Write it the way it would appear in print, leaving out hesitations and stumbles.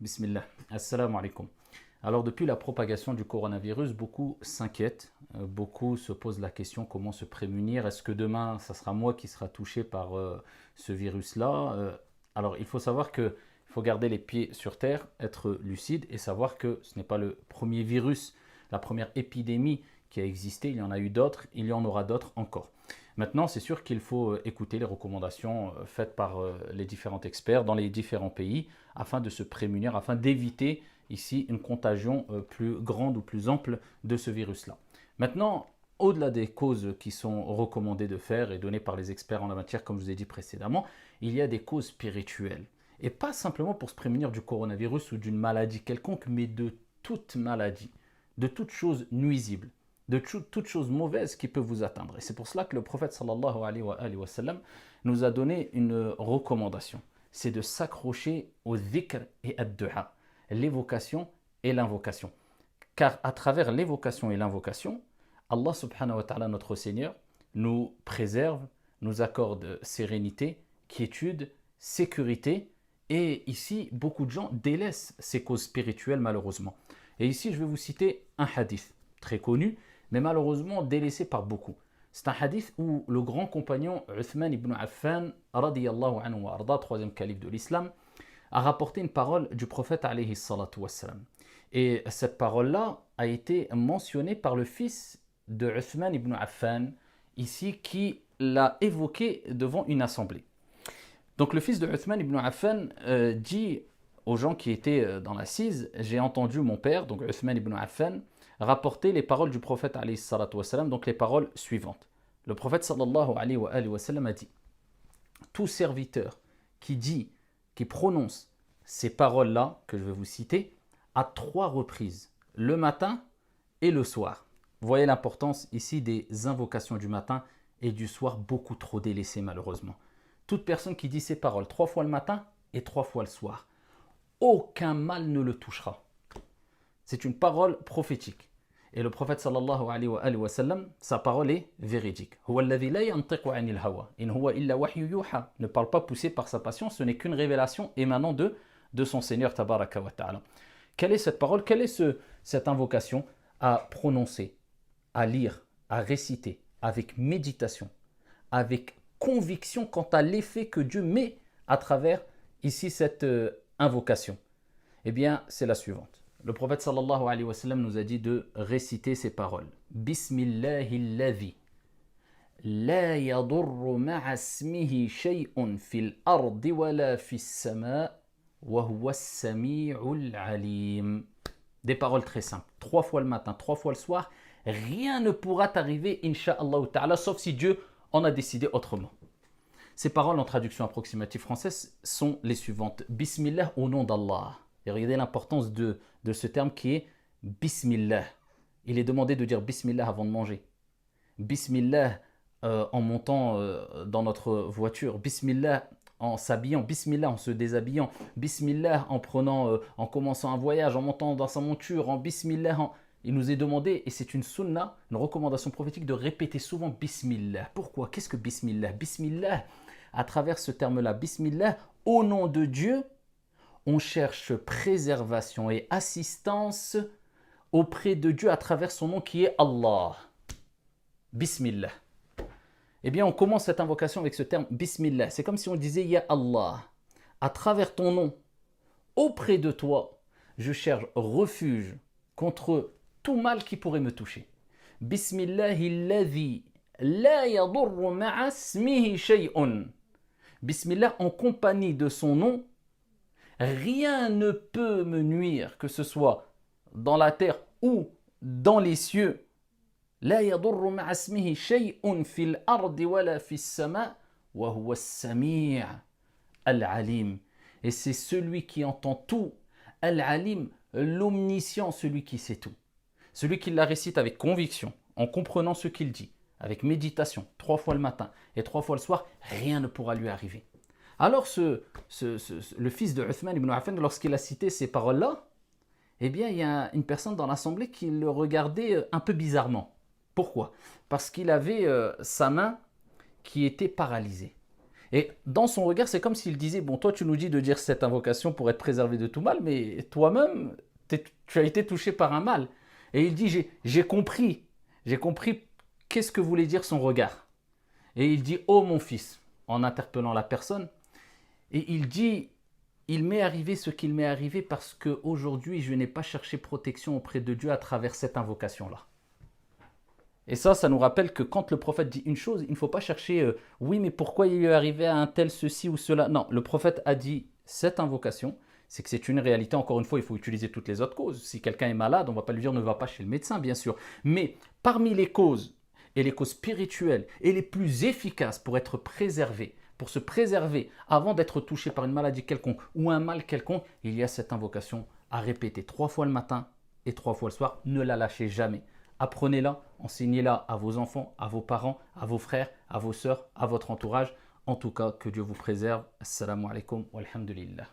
Bismillah. Assalamu alaikum. Alors depuis la propagation du coronavirus, beaucoup s'inquiètent, beaucoup se posent la question comment se prémunir. Est-ce que demain, ça sera moi qui sera touché par ce virus-là? Alors il faut savoir que il faut garder les pieds sur terre, être lucide et savoir que ce n'est pas le premier virus, la première épidémie qui a existé. Il y en a eu d'autres, il y en aura d'autres encore. Maintenant, c'est sûr qu'il faut écouter les recommandations faites par les différents experts dans les différents pays afin de se prémunir, afin d'éviter ici une contagion plus grande ou plus ample de ce virus-là. Maintenant, au-delà des causes qui sont recommandées de faire et données par les experts en la matière, comme je vous ai dit précédemment, il y a des causes spirituelles. Et pas simplement pour se prémunir du coronavirus ou d'une maladie quelconque, mais de toute maladie, de toute chose nuisible, de toute chose mauvaise qui peut vous atteindre. Et c'est pour cela que le prophète sallallahu alayhi wa sallam nous a donné une recommandation. C'est de s'accrocher au dhikr et à dua, l'évocation et l'invocation. Car à travers l'évocation et l'invocation, Allah subhanahu wa ta'ala, notre Seigneur, nous préserve, nous accorde sérénité, quiétude, sécurité. Et ici, beaucoup de gens délaissent ces causes spirituelles malheureusement. Et ici, je vais vous citer un hadith très connu, mais malheureusement délaissé par beaucoup. C'est un hadith où le grand compagnon Uthman ibn Affan, radiyallahu anhu wa arda, troisième calife de l'islam, a rapporté une parole du prophète alayhi salatu wassalam. Et cette parole-là a été mentionnée par le fils de Uthman ibn Affan, ici, qui l'a évoquée devant une assemblée. Donc le fils de Uthman ibn Affan dit aux gens qui étaient dans l'assise, j'ai entendu mon père, donc Uthman ibn Affan, rapporter les paroles du prophète alayhi salatu wassalam, donc les paroles suivantes. Le prophète sallallahu alayhi wa sallam a dit, tout serviteur qui dit, qui prononce ces paroles-là que je vais vous citer à 3 reprises, le matin et le soir. Vous voyez l'importance ici des invocations du matin et du soir, beaucoup trop délaissées malheureusement. Toute personne qui dit ces paroles 3 fois le matin et 3 fois le soir, aucun mal ne le touchera. C'est une parole prophétique. Et le prophète sallallahu alayhi wa sallam, sa parole est véridique. Ne parle pas poussé par sa passion, ce n'est qu'une révélation émanant de son Seigneur tabaraka wa ta'ala. Quelle est cette parole? Quelle est cette invocation à prononcer, à lire, à réciter avec méditation, avec conviction quant à l'effet que Dieu met à travers ici cette invocation? Eh bien, c'est la suivante. Le prophète sallallahu alayhi wa sallam nous a dit de réciter ces paroles. Bismillahilladhi la yadurru ma'a ismihi shay'un fil ardi wala fis sama' wa huwa as-sami'ul alim. Des paroles très simples. 3 fois le matin, 3 fois le soir. Rien ne pourra t'arriver, insha'Allah ta'ala, sauf si Dieu en a décidé autrement. Ces paroles en traduction approximative française sont les suivantes. Bismillah au nom d'Allah. Et regardez l'importance de ce terme qui est Bismillah. Il est demandé de dire Bismillah avant de manger. Bismillah en montant dans notre voiture. Bismillah en s'habillant. Bismillah en se déshabillant. Bismillah en commençant un voyage, en montant dans sa monture. En Bismillah. Il nous est demandé, et c'est une sunna, une recommandation prophétique, de répéter souvent Bismillah. Pourquoi? Qu'est-ce que Bismillah? Bismillah, à travers ce terme-là, Bismillah, au nom de Dieu, on cherche préservation et assistance auprès de Dieu à travers son nom qui est Allah. Bismillah. Eh bien, on commence cette invocation avec ce terme Bismillah. C'est comme si on disait Ya Allah. À travers ton nom, auprès de toi, je cherche refuge contre tout mal qui pourrait me toucher. Bismillahilladhi la yadurru ma'a ismihi shay'un. Bismillah en compagnie de son nom. Rien ne peut me nuire, que ce soit dans la terre ou dans les cieux. La yadurru ma'a ismihi shay'un fil ardi wala fis sama' wa huwa as-sami' al-alim. Et c'est celui qui entend tout, al-alim, l'omniscient, celui qui sait tout. Celui qui la récite avec conviction, en comprenant ce qu'il dit, avec méditation, 3 fois le matin et 3 fois le soir, rien ne pourra lui arriver. Alors le fils de Uthman ibn Affan, lorsqu'il a cité ces paroles-là, eh bien il y a une personne dans l'assemblée qui le regardait un peu bizarrement. Pourquoi? Parce qu'il avait sa main qui était paralysée. Et dans son regard, c'est comme s'il disait, bon, toi tu nous dis de dire cette invocation pour être préservé de tout mal, mais toi-même, tu as été touché par un mal. Et il dit, j'ai compris qu'est-ce que voulait dire son regard. Et il dit, oh mon fils, en interpellant la personne, et il dit, il m'est arrivé ce qu'il m'est arrivé parce qu'aujourd'hui, je n'ai pas cherché protection auprès de Dieu à travers cette invocation-là. Et ça nous rappelle que quand le prophète dit une chose, il ne faut pas chercher oui, mais pourquoi il lui est arrivé à un tel ceci ou cela. Non, le prophète a dit cette invocation, c'est que c'est une réalité. Encore une fois, il faut utiliser toutes les autres causes. Si quelqu'un est malade, on ne va pas lui dire ne va pas chez le médecin, bien sûr. Mais parmi les causes, et les causes spirituelles, et les plus efficaces pour être préservé, pour se préserver avant d'être touché par une maladie quelconque ou un mal quelconque, il y a cette invocation à répéter 3 fois le matin et 3 fois le soir. Ne la lâchez jamais. Apprenez-la, enseignez-la à vos enfants, à vos parents, à vos frères, à vos sœurs, à votre entourage. En tout cas, que Dieu vous préserve. Assalamu alaikum wa alhamdulillah.